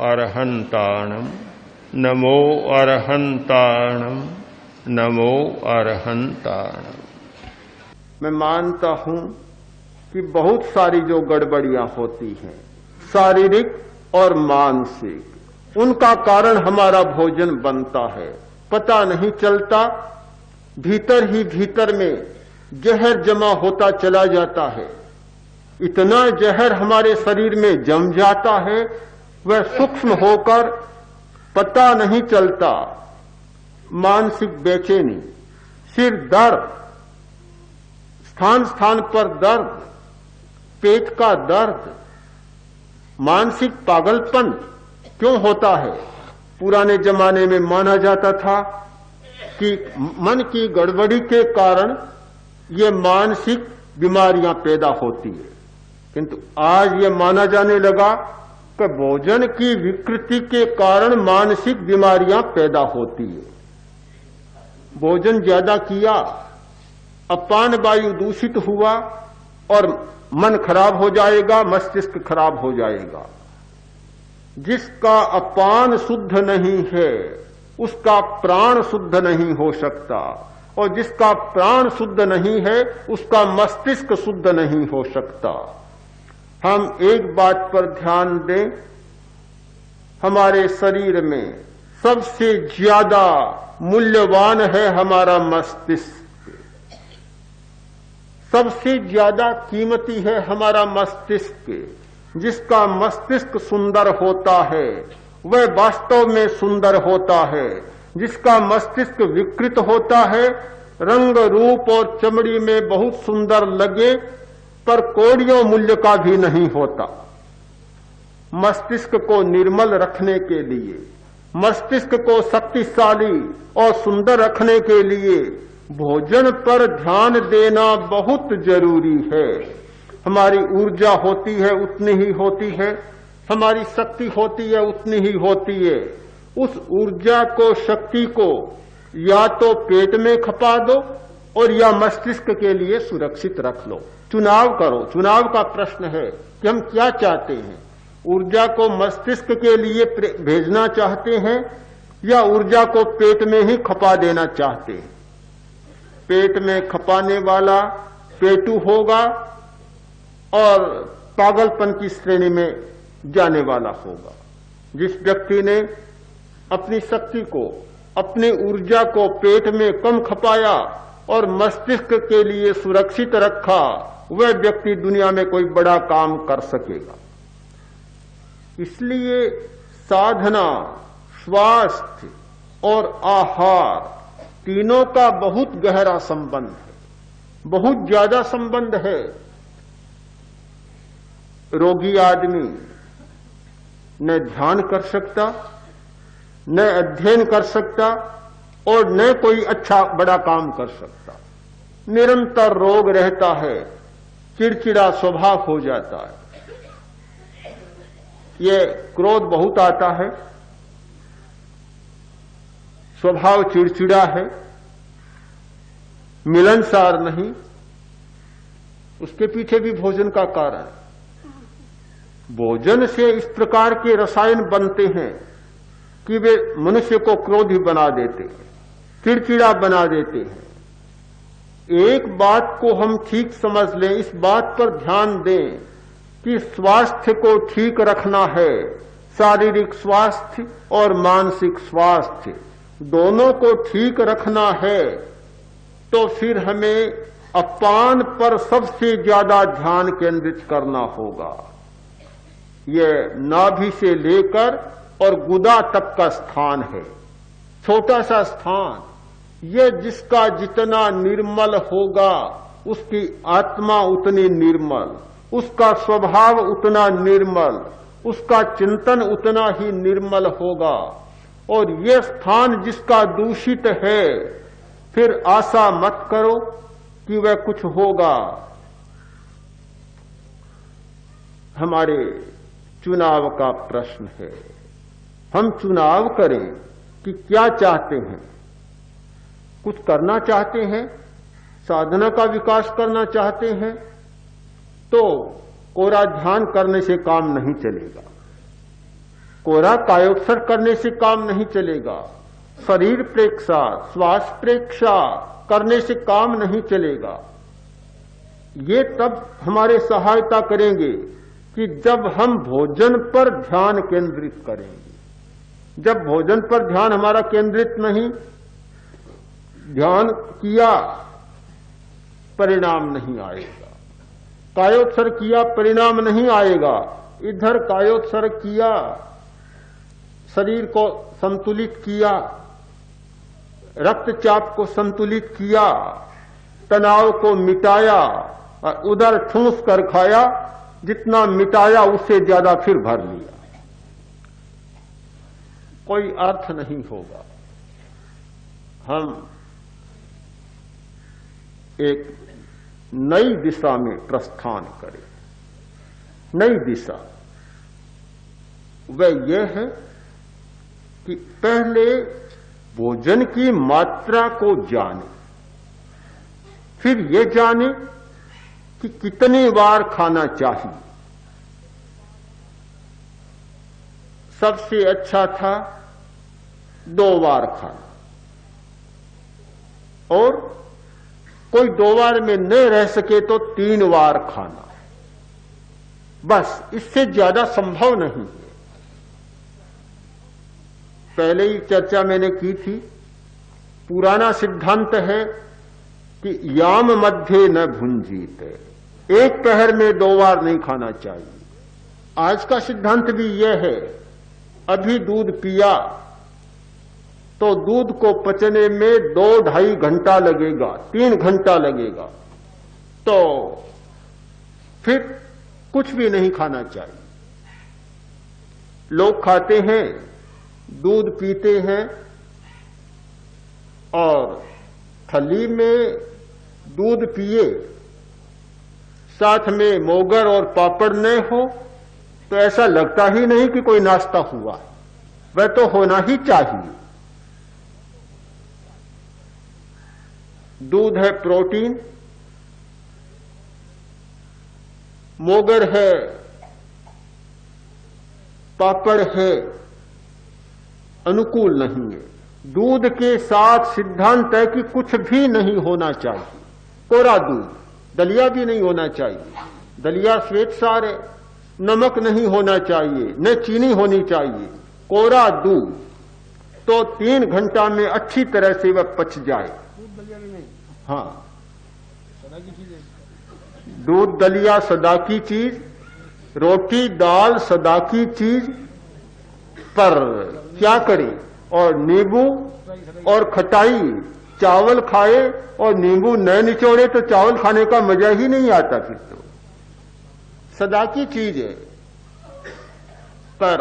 अरहंताणम नमो अरहंताणम नमो अरहंताणम। मैं मानता हूं कि बहुत सारी जो गड़बड़ियां होती हैं शारीरिक और मानसिक, उनका कारण हमारा भोजन बनता है, पता नहीं चलता। भीतर ही भीतर में जहर जमा होता चला जाता है, इतना जहर हमारे शरीर में जम जाता है, वह सूक्ष्म होकर पता नहीं चलता। मानसिक बेचैनी, सिर दर्द, स्थान स्थान पर दर्द, पेट का दर्द, मानसिक पागलपन क्यों होता है? पुराने जमाने में माना जाता था कि मन की गड़बड़ी के कारण ये मानसिक बीमारियां पैदा होती है, किंतु आज ये माना जाने लगा कि भोजन की विकृति के कारण मानसिक बीमारियां पैदा होती है। भोजन ज्यादा किया, अपान वायु दूषित हुआ और मन खराब हो जाएगा, मस्तिष्क खराब हो जाएगा। जिसका अपान शुद्ध नहीं है उसका प्राण शुद्ध नहीं हो सकता, और जिसका प्राण शुद्ध नहीं है उसका मस्तिष्क शुद्ध नहीं हो सकता। हम एक बात पर ध्यान दें, हमारे शरीर में सबसे ज्यादा मूल्यवान है हमारा मस्तिष्क, सबसे ज्यादा कीमती है हमारा मस्तिष्क। जिसका मस्तिष्क सुंदर होता है वह वास्तव में सुंदर होता है, जिसका मस्तिष्क विकृत होता है, रंग रूप और चमड़ी में बहुत सुंदर लगे पर कोड़ियों मूल्य का भी नहीं होता। मस्तिष्क को निर्मल रखने के लिए, मस्तिष्क को शक्तिशाली और सुंदर रखने के लिए भोजन पर ध्यान देना बहुत जरूरी है। हमारी ऊर्जा होती है उतनी ही होती है, हमारी शक्ति होती है उतनी ही होती है। उस ऊर्जा को, शक्ति को या तो पेट में खपा दो और या मस्तिष्क के लिए सुरक्षित रख लो। चुनाव करो। चुनाव का प्रश्न है कि हम क्या चाहते हैं, ऊर्जा को मस्तिष्क के लिए भेजना चाहते हैं या ऊर्जा को पेट में ही खपा देना चाहते हैं। पेट में खपाने वाला पेटू होगा और पागलपन की श्रेणी में जाने वाला होगा। जिस व्यक्ति ने अपनी शक्ति को, अपनी ऊर्जा को पेट में कम खपाया और मस्तिष्क के लिए सुरक्षित रखा, वह व्यक्ति दुनिया में कोई बड़ा काम कर सकेगा। इसलिए साधना, स्वास्थ्य और आहार तीनों का बहुत गहरा संबंध है, बहुत ज्यादा संबंध है। रोगी आदमी न ध्यान कर सकता, न अध्ययन कर सकता और न कोई अच्छा बड़ा काम कर सकता। निरंतर रोग रहता है, चिड़चिड़ा स्वभाव हो जाता है, ये क्रोध बहुत आता है, स्वभाव चिड़चिड़ा है, मिलनसार नहीं। उसके पीछे भी भोजन का कारण। भोजन से इस प्रकार के रसायन बनते हैं कि वे मनुष्य को क्रोधी बना देते हैं, चिड़चिड़ा बना देते हैं। एक बात को हम ठीक समझ लें, इस बात पर ध्यान दें कि स्वास्थ्य को ठीक रखना है, शारीरिक स्वास्थ्य और मानसिक स्वास्थ्य दोनों को ठीक रखना है, तो फिर हमें अपान पर सबसे ज्यादा ध्यान केंद्रित करना होगा। यह नाभि से लेकर और गुदा तक का स्थान है, छोटा सा स्थान। यह जिसका जितना निर्मल होगा उसकी आत्मा उतनी निर्मल, उसका स्वभाव उतना निर्मल, उसका चिंतन उतना ही निर्मल होगा। और यह स्थान जिसका दूषित है, फिर आशा मत करो कि वह कुछ होगा। हमारे चुनाव का प्रश्न है, हम चुनाव करें कि क्या चाहते हैं। कुछ करना चाहते हैं, साधना का विकास करना चाहते हैं, तो कोरा ध्यान करने से काम नहीं चलेगा। कोरा कायोत्सर्ग करने से काम नहीं चलेगा, शरीर प्रेक्षा, श्वास प्रेक्षा करने से काम नहीं चलेगा। ये तब हमारे सहायता करेंगे कि जब हम भोजन पर ध्यान केंद्रित करेंगे। जब भोजन पर ध्यान हमारा केंद्रित नहीं, ध्यान किया परिणाम नहीं आएगा, कायोत्सर्ग किया परिणाम नहीं आएगा। इधर कायोत्सर्ग किया, शरीर को संतुलित किया, रक्तचाप को संतुलित किया, तनाव को मिटाया, और उधर ठूंस कर खाया, जितना मिटाया उससे ज्यादा फिर भर लिया, कोई अर्थ नहीं होगा। हम एक नई दिशा में प्रस्थान करें। नई दिशा वह यह है कि पहले भोजन की मात्रा को जाने, फिर ये जाने कि कितनी बार खाना चाहिए। सबसे अच्छा था 2 बार खाना, और कोई 2 बार में न रह सके तो 3 बार खाना, बस इससे ज्यादा संभव नहीं है। पहले ही चर्चा मैंने की थी, पुराना सिद्धांत है कि याम मध्य न भुंजीत, एक पहर में 2 बार नहीं खाना चाहिए। आज का सिद्धांत भी यह है, अभी दूध पिया तो दूध को पचने में 2-2.5 घंटा लगेगा, 3 घंटा लगेगा, तो फिर कुछ भी नहीं खाना चाहिए। लोग खाते हैं, दूध पीते हैं, और थली में दूध पिए, साथ में मोगर और पापड़ न हो तो ऐसा लगता ही नहीं कि कोई नाश्ता हुआ। वह तो होना ही चाहिए। दूध है प्रोटीन, मोगर है, पापड़ है, अनुकूल नहीं है। दूध के साथ सिद्धांत है कि कुछ भी नहीं होना चाहिए। कोरा दूध, दलिया भी नहीं होना चाहिए। दलिया श्वेतसार है, नमक नहीं होना चाहिए, न चीनी होनी चाहिए। कोरा दूध तो 3 घंटा में अच्छी तरह से वह पच जाए। हाँ, दूध दलिया सदा की चीज, रोटी दाल सदा की चीज, पर क्या करें? और नींबू और खटाई, चावल खाए और नींबू न निचोड़े तो चावल खाने का मजा ही नहीं आता। फिर तो सदा की चीज है, पर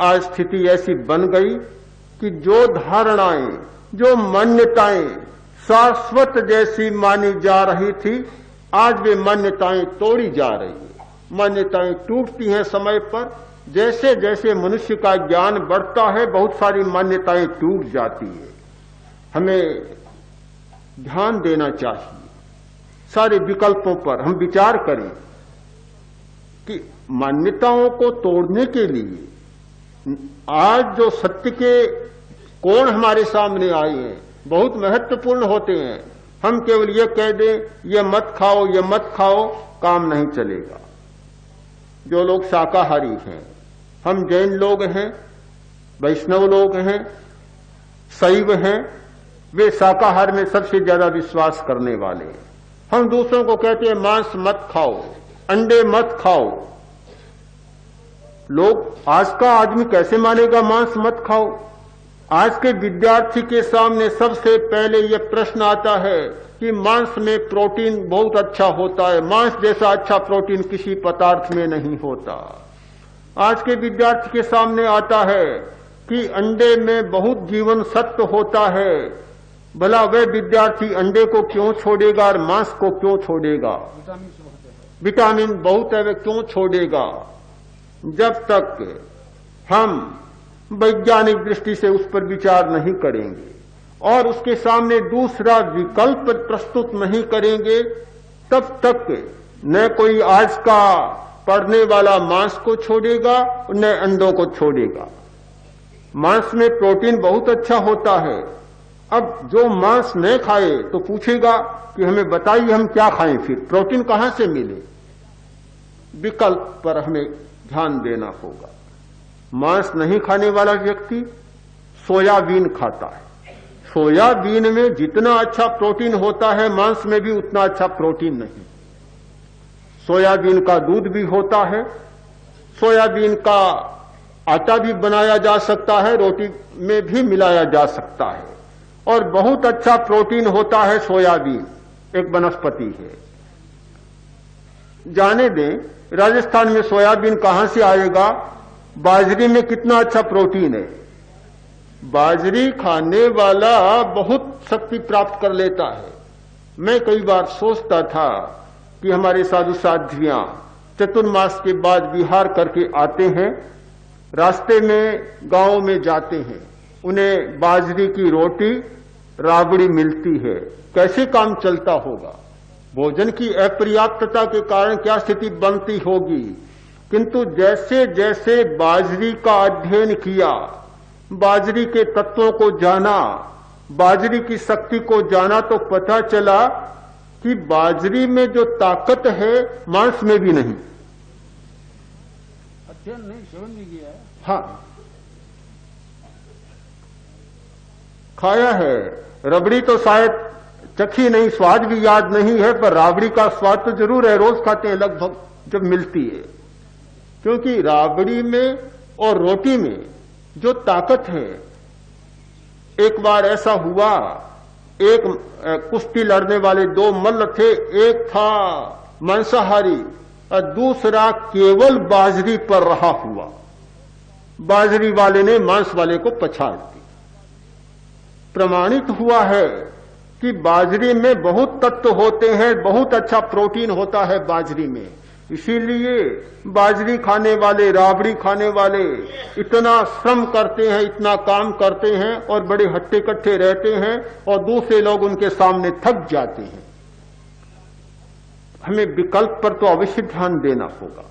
आज स्थिति ऐसी बन गई कि जो धारणाएं, जो मान्यताएं शाश्वत जैसी मानी जा रही थी, आज वे मान्यताएं तोड़ी जा रही है। मान्यताएं टूटती हैं समय पर। जैसे जैसे मनुष्य का ज्ञान बढ़ता है, बहुत सारी मान्यताएं टूट जाती है। हमें ध्यान देना चाहिए, सारे विकल्पों पर हम विचार करें कि मान्यताओं को तोड़ने के लिए आज जो सत्य के कोण हमारे सामने आए हैं, बहुत महत्वपूर्ण होते हैं। हम केवल ये कह दें ये मत खाओ, ये मत खाओ, काम नहीं चलेगा। जो लोग शाकाहारी हैं, हम जैन लोग हैं, वैष्णव लोग हैं, शैव हैं, वे शाकाहार में सबसे ज्यादा विश्वास करने वाले हैं। हम दूसरों को कहते हैं मांस मत खाओ, अंडे मत खाओ। लोग, आज का आदमी कैसे मानेगा मांस मत खाओ? आज के विद्यार्थी के सामने सबसे पहले यह प्रश्न आता है कि मांस में प्रोटीन बहुत अच्छा होता है। मांस जैसा अच्छा प्रोटीन किसी पदार्थ में नहीं होता। आज के विद्यार्थी के सामने आता है कि अंडे में बहुत जीवन सत्व होता है। भला वह विद्यार्थी अंडे को क्यों छोड़ेगा और मांस को क्यों छोड़ेगा? विटामिन बहुत है, वह क्यों छोड़ेगा? जब तक हम वैज्ञानिक दृष्टि से उस पर विचार नहीं करेंगे और उसके सामने दूसरा विकल्प प्रस्तुत नहीं करेंगे, तब तक न कोई आज का पड़ने वाला मांस को छोड़ेगा, न अंडों को छोड़ेगा। मांस में प्रोटीन बहुत अच्छा होता है। अब जो मांस न खाए तो पूछेगा कि हमें बताइए हम क्या खाएं, फिर प्रोटीन कहां से मिले। विकल्प पर हमें ध्यान देना होगा। मांस नहीं खाने वाला व्यक्ति सोयाबीन खाता है। सोयाबीन में जितना अच्छा प्रोटीन होता है, मांस में भी उतना अच्छा प्रोटीन नहीं। सोयाबीन का दूध भी होता है, सोयाबीन का आटा भी बनाया जा सकता है, रोटी में भी मिलाया जा सकता है, और बहुत अच्छा प्रोटीन होता है। सोयाबीन एक वनस्पति है। जाने दें, राजस्थान में सोयाबीन कहां से आएगा, बाजरी में कितना अच्छा प्रोटीन है। बाजरी खाने वाला बहुत शक्ति प्राप्त कर लेता है। मैं कई बार सोचता था कि हमारे साधु साध्वियां चतुर्मास के बाद विहार करके आते हैं, रास्ते में गांव में जाते हैं, उन्हें बाजरी की रोटी राबड़ी मिलती है, कैसे काम चलता होगा। भोजन की अपर्याप्तता के कारण क्या स्थिति बनती होगी। किंतु जैसे जैसे बाजरी का अध्ययन किया, बाजरी के तत्वों को जाना, बाजरी की शक्ति को जाना, तो पता चला कि बाजरी में जो ताकत है मांस में भी नहीं। अध्ययन नहीं, सेवन भी किया है। हाँ, खाया है। रबड़ी तो शायद चखी नहीं, स्वाद भी याद नहीं है, पर राबड़ी का स्वाद तो जरूर है, रोज खाते हैं लगभग जब मिलती है। क्योंकि राबड़ी में और रोटी में जो ताकत है। एक बार ऐसा हुआ, एक कुश्ती लड़ने वाले दो मल्ल थे, एक था मांसाहारी और दूसरा केवल बाजरी पर रहा हुआ। बाजरी वाले ने मांस वाले को पछाड़ दी। प्रमाणित हुआ है कि बाजरी में बहुत तत्व होते हैं, बहुत अच्छा प्रोटीन होता है बाजरी में। इसीलिए बाजरी खाने वाले, राबड़ी खाने वाले इतना श्रम करते हैं, इतना काम करते हैं और बड़े हट्टे कट्टे रहते हैं, और दूसरे लोग उनके सामने थक जाते हैं। हमें विकल्प पर तो अवश्य ध्यान देना होगा।